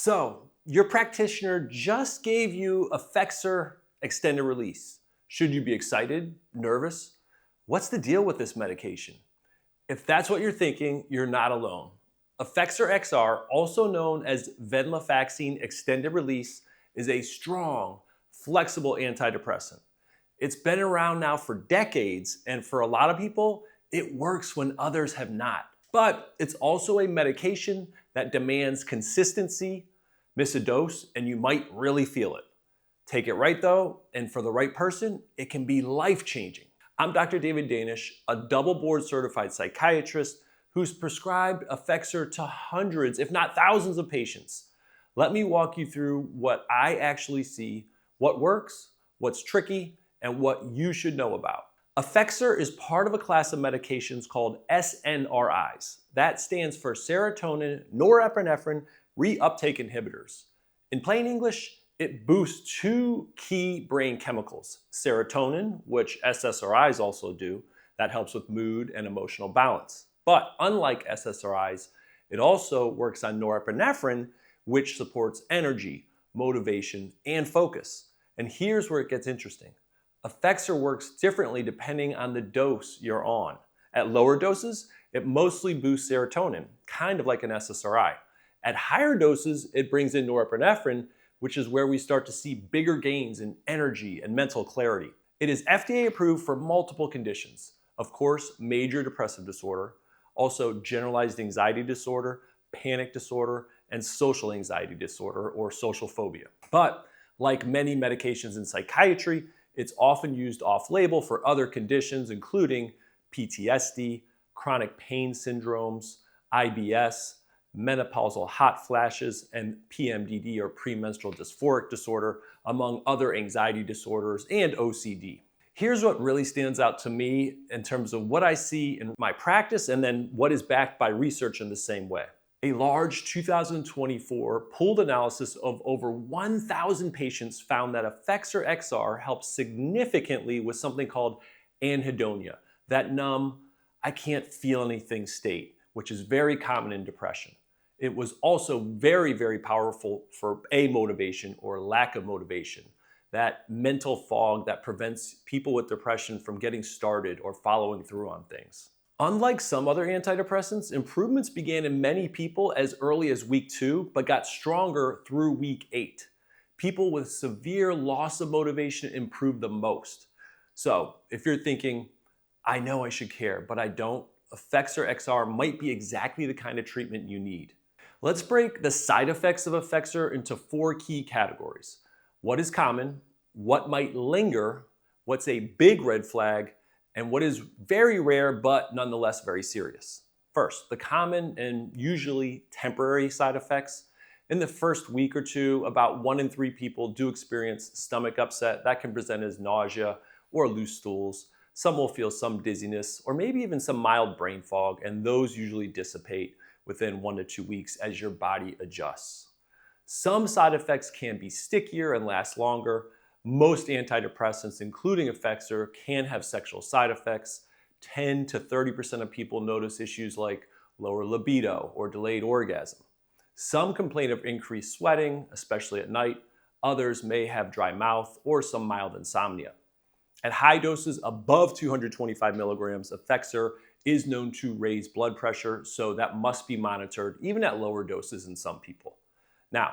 So, your practitioner just gave you Effexor extended release. Should you be excited, nervous? What's the deal with this medication? If that's what you're thinking, you're not alone. Effexor XR, also known as venlafaxine extended release, is a strong, flexible antidepressant. It's been around now for decades, and for a lot of people, it works when others have not. But it's also a medication that demands consistency. Miss a dose, and you might really feel it. Take it right though, and for the right person, it can be life-changing. I'm Dr. David Danish, a double board certified psychiatrist who's prescribed Effexor to hundreds, if not thousands of patients. Let me walk you through what I actually see, what works, what's tricky, and what you should know about. Effexor is part of a class of medications called SNRIs. That stands for serotonin norepinephrine reuptake inhibitors. In plain English, it boosts two key brain chemicals, serotonin, which SSRIs also do, that helps with mood and emotional balance. But unlike SSRIs, it also works on norepinephrine, which supports energy, motivation, and focus. And here's where it gets interesting. Effexor works differently depending on the dose you're on. At lower doses, it mostly boosts serotonin, kind of like an SSRI. At higher doses, it brings in norepinephrine, which is where we start to see bigger gains in energy and mental clarity. It is FDA approved for multiple conditions. Of course, major depressive disorder, also generalized anxiety disorder, panic disorder, and social anxiety disorder or social phobia. But like many medications in psychiatry, it's often used off-label for other conditions, including PTSD, chronic pain syndromes, IBS, menopausal hot flashes, and PMDD or premenstrual dysphoric disorder, among other anxiety disorders and OCD. Here's what really stands out to me in terms of what I see in my practice and then what is backed by research in the same way. A large 2024 pooled analysis of over 1,000 patients found that Effexor XR helps significantly with something called anhedonia, that numb, I can't feel anything state, which is very common in depression. It was also very, very powerful for amotivation or lack of motivation, that mental fog that prevents people with depression from getting started or following through on things. Unlike some other antidepressants, improvements began in many people as early as week 2, but got stronger through week 8. People with severe loss of motivation improved the most. So if you're thinking, I know I should care, but I don't, Effexor XR might be exactly the kind of treatment you need. Let's break the side effects of Effexor into 4 key categories. What is common, what might linger, what's a big red flag, and what is very rare but nonetheless very serious. First, the common and usually temporary side effects. In the first week or 2, about 1 in 3 people do experience stomach upset. That can present as nausea or loose stools. Some will feel some dizziness or maybe even some mild brain fog, and those usually dissipate within 1 to 2 weeks as your body adjusts. Some side effects can be stickier and last longer. Most antidepressants, including Effexor, can have sexual side effects. 10 to 30% of people notice issues like lower libido or delayed orgasm. Some complain of increased sweating, especially at night. Others may have dry mouth or some mild insomnia. At high doses above 225 milligrams, Effexor is known to raise blood pressure, so that must be monitored even at lower doses in some people. Now,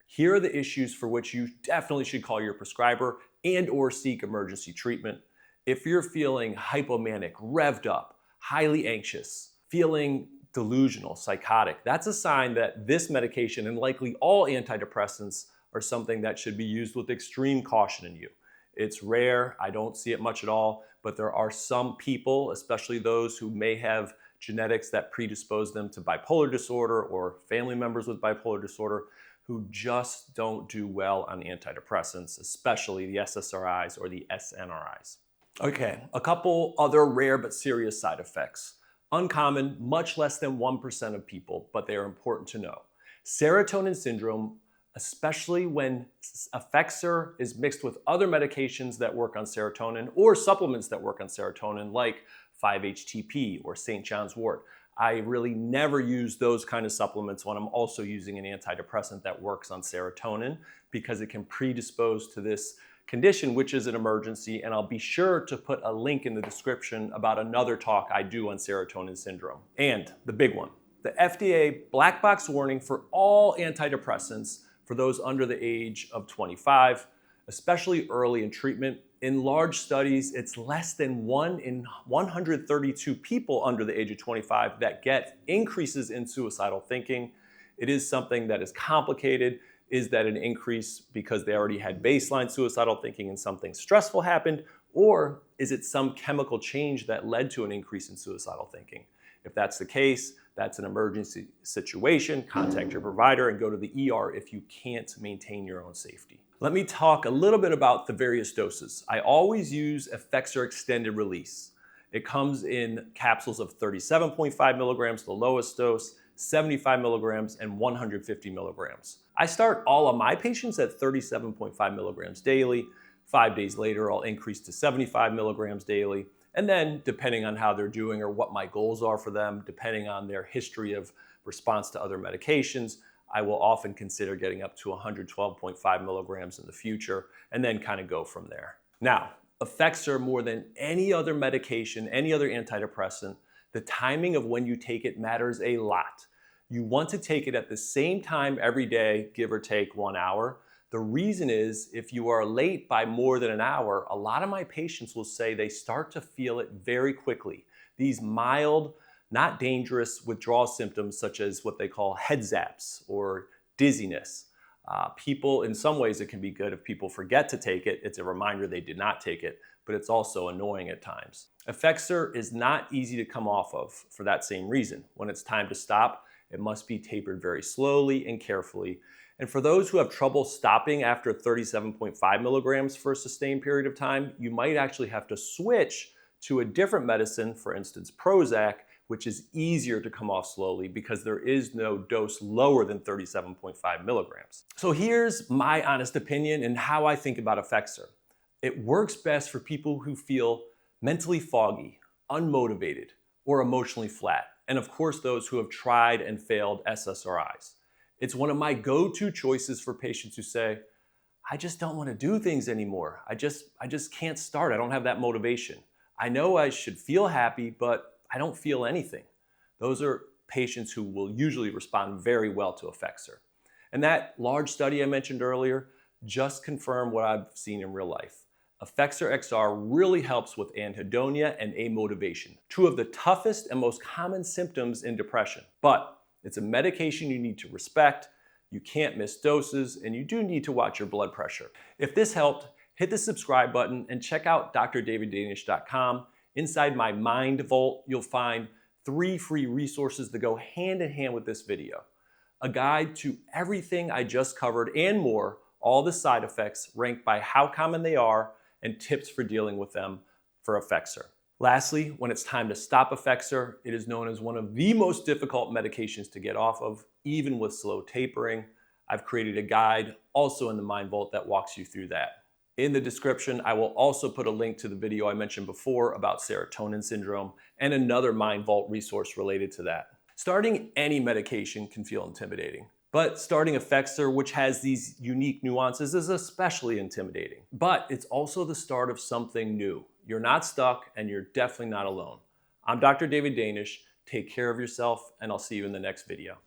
here are the issues for which you definitely should call your prescriber and or seek emergency treatment. If you're feeling hypomanic, revved up, highly anxious, feeling delusional, psychotic, that's a sign that this medication and likely all antidepressants are something that should be used with extreme caution in you. It's rare, I don't see it much at all, but there are some people, especially those who may have genetics that predispose them to bipolar disorder or family members with bipolar disorder, who just don't do well on antidepressants, especially the SSRIs or the SNRIs. Okay, a couple other rare but serious side effects. Uncommon, much less than 1% of people, but they are important to know. Serotonin syndrome, especially when Effexor is mixed with other medications that work on serotonin or supplements that work on serotonin like 5-HTP or St. John's wort. I really never use those kind of supplements when I'm also using an antidepressant that works on serotonin, because it can predispose to this condition, which is an emergency. And I'll be sure to put a link in the description about another talk I do on serotonin syndrome. And the big one, the FDA black box warning for all antidepressants for those under the age of 25, especially early in treatment. In large studies, it's less than 1 in 132 people under the age of 25 that get increases in suicidal thinking. It is something that is complicated. Is that an increase because they already had baseline suicidal thinking and something stressful happened? Or is it some chemical change that led to an increase in suicidal thinking? If that's the case, that's an emergency situation. Contact your provider and go to the ER if you can't maintain your own safety. Let me talk a little bit about the various doses. I always use Effexor extended release. It comes in capsules of 37.5 milligrams, the lowest dose, 75 milligrams, and 150 milligrams. I start all of my patients at 37.5 milligrams daily. 5 days later, I'll increase to 75 milligrams daily. And then, depending on how they're doing or what my goals are for them, depending on their history of response to other medications, I will often consider getting up to 112.5 milligrams in the future, and then kind of go from there. Now, Effexor, more than any other medication, any other antidepressant, the timing of when you take it matters a lot. You want to take it at the same time every day, give or take 1 hour. The reason is, if you are late by more than an hour, a lot of my patients will say they start to feel it very quickly. These mild, not dangerous withdrawal symptoms, such as what they call head zaps or dizziness. People, in some ways, it can be good if people forget to take it. It's a reminder they did not take it, but it's also annoying at times. Effexor is not easy to come off of for that same reason. When it's time to stop, it must be tapered very slowly and carefully. And for those who have trouble stopping after 37.5 milligrams for a sustained period of time, you might actually have to switch to a different medicine, for instance, Prozac, which is easier to come off slowly because there is no dose lower than 37.5 milligrams. So here's my honest opinion and how I think about Effexor. It works best for people who feel mentally foggy, unmotivated, or emotionally flat. And of course, those who have tried and failed SSRIs. It's one of my go-to choices for patients who say, I just don't want to do things anymore. I just can't start. I don't have that motivation. I know I should feel happy, but I don't feel anything. Those are patients who will usually respond very well to Effexor. And that large study I mentioned earlier just confirmed what I've seen in real life. Effexor XR really helps with anhedonia and amotivation, two of the toughest and most common symptoms in depression. But it's a medication you need to respect, you can't miss doses, and you do need to watch your blood pressure. If this helped, hit the subscribe button and check out drdaviddanish.com. Inside my Mind Vault, you'll find 3 free resources that go hand in hand with this video. A guide to everything I just covered and more, all the side effects ranked by how common they are, and tips for dealing with them for Effexor. Lastly, when it's time to stop Effexor, it is known as one of the most difficult medications to get off of, even with slow tapering. I've created a guide also in the Mind Vault that walks you through that. In the description, I will also put a link to the video I mentioned before about serotonin syndrome and another Mind Vault resource related to that. Starting any medication can feel intimidating, but starting Effexor, which has these unique nuances, is especially intimidating. But it's also the start of something new. You're not stuck, and you're definitely not alone. I'm Dr. David Danish. Take care of yourself, and I'll see you in the next video.